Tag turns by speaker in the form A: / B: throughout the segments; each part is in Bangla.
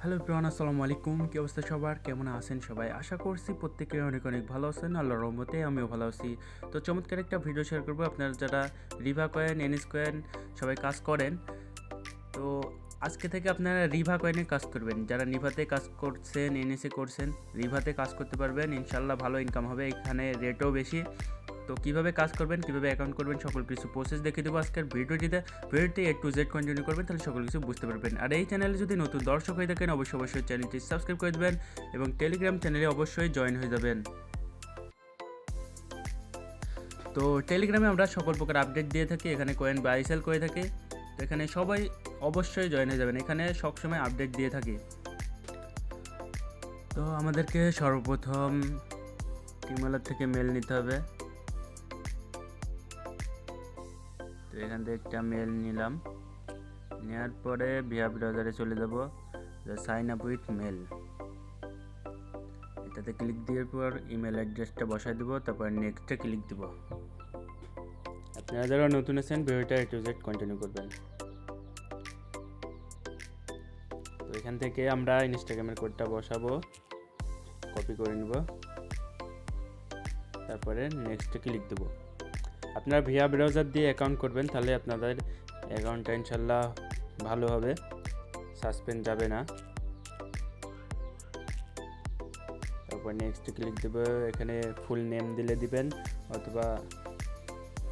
A: হ্যালো এভরিওয়ান, আসসালামু আলাইকুম। কি অবস্থা সবার? কেমন আছেন সবাই? আশা করছি প্রত্যেকে অনেক অনেক ভালো আছেন। আল্লাহর রহমতে আমিও ভালো আছি। তো চমৎকার একটা ভিডিও শেয়ার করবো। আপনারা যারা রিভা কয়েন, এনএস কয়েন সবাই কাজ করেন, তো আজকে থেকে আপনারা রিভা কয়েনে কাজ করবেন। যারা নিভাতে কাজ করছেন, এনএসে করছেন, রিভাতে কাজ করতে পারবেন। ইনশাল্লাহ ভালো ইনকাম হবে, এখানে রেটও বেশি। তো কীভাবে কাজ করবেন, কীভাবে অ্যাকাউন্ট করবেন, সকল কিছু প্রসেস দেখিয়ে দেবো আজকের ভিডিওটি A to Z কন্টিনিউ করবেন, তাহলে সকল কিছু বুঝতে পারবেন। আর এই চ্যানেলে যদি নতুন দর্শক হয়ে থাকেন অবশ্যই চ্যানেলটি সাবস্ক্রাইব করে দেবেন এবং টেলিগ্রাম চ্যানেলে অবশ্যই জয়েন হয়ে যাবেন। তো টেলিগ্রামে আমরা সকল প্রকার আপডেট দিয়ে থাকি, এখানে কয়েন বাই সেল করে থাকি। তো এখানে সবাই অবশ্যই জয়েন হয়ে যাবেন, এখানে সবসময় আপডেট দিয়ে থাকি। তো আমাদেরকে সর্বপ্রথম টিমওয়ালার থেকে মেল নিতে হবে। তো এখান থেকে একটা মেল নিলাম, নেওয়ার পরে ভিয়া ব্রাউজারে চলে যাব, সাইন আপ উইথ মেল, এটাতে ক্লিক দেওয়ার পর ইমেল অ্যাড্রেসটা বসাই দেবো, তারপর নেক্সটে ক্লিক দেবো। আপনারা যারা নতুন আছেন ভিডিওটা A to Z কন্টিনিউ করবেন। তো এখান থেকে আমরা ইনস্টাগ্রামের কোডটা বসাবো, কপি করে নেব, তারপরে নেক্সটে ক্লিক দেবো। আপনারা ভিয়া ব্রাউজার দিয়ে অ্যাকাউন্ট করবেন, তাহলে আপনাদের অ্যাকাউন্টটা ইনশাল্লাহ ভালো হবে, সাসপেন্ড যাবে না। তারপর নেক্সট ক্লিক দেবো, এখানে ফুল নেম দিলে দিবেন অথবা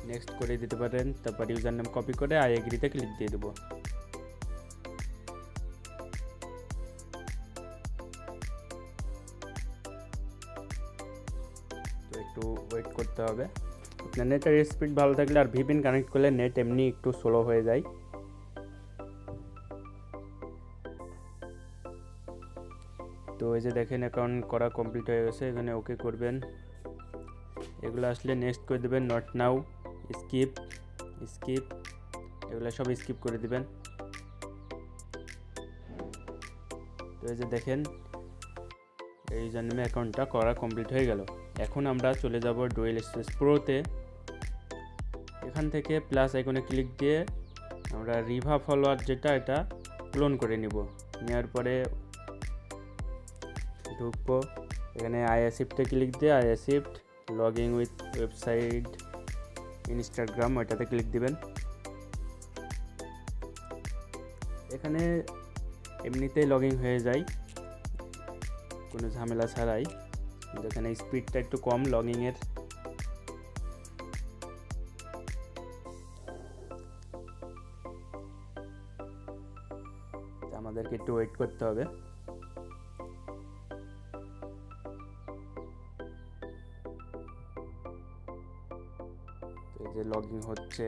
A: নেক্সট করে দিতে পারেন। তারপর ইউজার নেম কপি করে আই এগ্রিতে ক্লিক দিয়ে দেবো। তো একটু ওয়েট করতে হবে। আপনার নেটের স্পিড ভালো থাকলে আর ভিপিএন কানেক্ট করলে নেট এমনি একটু স্লো হয়ে যায়। তো এই যে দেখেন অ্যাকাউন্ট করা কমপ্লিট হয়ে গেছে, এখানে ওকে করবেন। এগুলো আসলে নেক্সট করে দেবেন, নট নাও, স্কিপ, এগুলো সব স্কিপ করে দিবেন। তো এই যে দেখেন এই জন্য অ্যাকাউন্টটা করা কমপ্লিট হয়ে গেল। এখন আমরা চলে যাব ডুয়েল স্পেস প্রোতে। এখান থেকে প্লাস আইকনে ক্লিক দিয়ে আমরা রিভা ফলোয়ার যেটা এটা ক্লোন করে নিব। নেওয়ার পরে ঢুকবো, এখানে আইএসিফটে ক্লিক দিয়ে আইএসিফট log in with website Instagram ওইটাতে ক্লিক দিবেন। এখানে এমনিতেই লগ ইন হয়ে যায় কোনো ঝামেলা ছাড়াই, যেখানে স্পিডটা একটু কম লগ ইনের। আমাদেরকে একটু ওয়েট করতে হবে। এই যে লগ ইন হচ্ছে,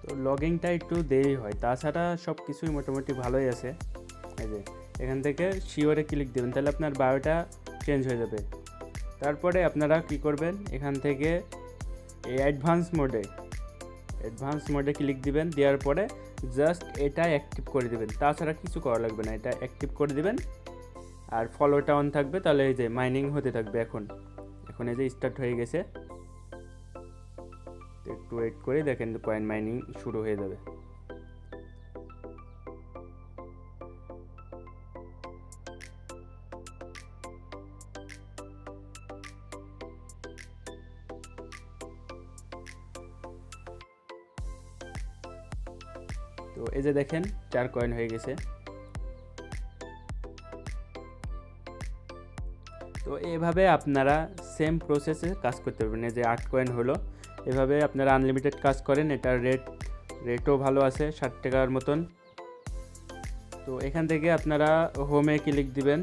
A: তো লগইনটা একটু দেরি হয়, তাছাড়া সব কিছুই মোটামুটি ভালোই আছে। এই যে এখান থেকে শিওরে ক্লিক দেবেন, তাহলে আপনার বায়োটা চেঞ্জ হয়ে যাবে। তারপরে আপনারা কি করবেন, এখান থেকে এই অ্যাডভান্স মোডে ক্লিক দিবেন, দেওয়ার পরে জাস্ট এটা অ্যাক্টিভ করে দিবেন, তাছাড়া কিছু করা লাগবে না। এটা অ্যাক্টিভ করে দিবেন আর ফলোটা অন থাকবে, তাহলে এই যে মাইনিং হতে থাকবে। এখন এই যে স্টার্ট হয়ে গেছে, একটু ওয়েট করে দেখেন কয়েন মাইনিং শুরু হয়ে যাবে। তো এই যে দেখেন 4 কয়েন হয়ে গেছে। তো এভাবে আপনারা সেম প্রসেসে কাজ করতে পারবেন। এই যে 8 কয়েন হলো, এভাবে আপনারা আনলিমিটেড কাজ করেন। এটার রেটও ভালো আছে, 60 টাকার মতন। তো এখান থেকে আপনারা হোমে ক্লিক দিবেন,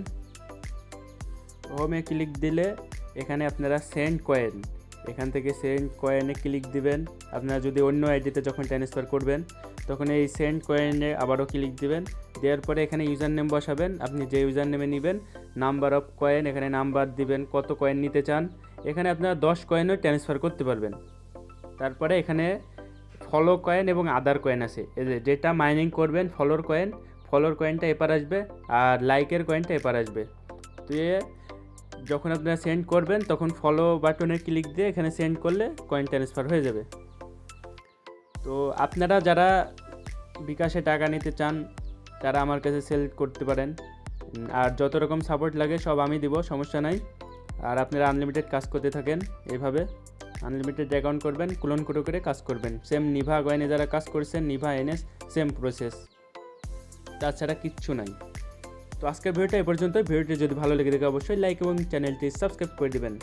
A: হোমে ক্লিক দিলে এখানে আপনারা সেন্ড কয়েন, এখান থেকে সেন্ড কয়েনে ক্লিক দিবেন। আপনারা যদি অন্য আইডিতে যখন ট্রান্সফার করবেন তখন এই সেন্ড কয়েনে আবারও ক্লিক দিবেন, দেওয়ার পরে এখানে ইউজার নেম বসাবেন। আপনি যে ইউজার নেমে নেবেন, নাম্বার অফ কয়েন, এখানে নাম্বার দিবেন, কত কয়েন নিতে চান, এখানে আপনারা 10 কয়েনও ট্রান্সফার করতে পারবেন। তারপরে এখানে ফলো কয়েন এবং আদার কয়েন আছে, এই যেটা মাইনিং করবেন ফলোর কয়েনটা এপার আসবে আর লাইকের কয়েনটা এপার আসবে। তো যখন আপনারা সেন্ড করবেন তখন ফলো বাটনে ক্লিক দিয়ে এখানে সেন্ড করলে কয়েন ট্রান্সফার হয়ে যাবে। তো আপনারা যারা বিকাশে টাকা নিতে চান তারা আমার কাছে সেল করতে পারেন, আর যত রকম সাপোর্ট লাগে সব আমি দিব, সমস্যা নাই। আর আপনারা আনলিমিটেড কাজ করতে থাকেন, এভাবে আনলিমিটেড অ্যাকাউন্ট করবেন, ক্লোন করে কাজ করবেন। সেম নিভা কয়েনে যারা কাজ করছেন, নিভা এনএস সেম প্রসেস, তাছাড়া কিচ্ছু নাই। তো আজকের ভিডিওটা এ পর্যন্ত। ভিডিওটি যদি ভালো লেগে থাকে অবশ্যই লাইক এবং চ্যানেলটি সাবস্ক্রাইব করে দেবেন।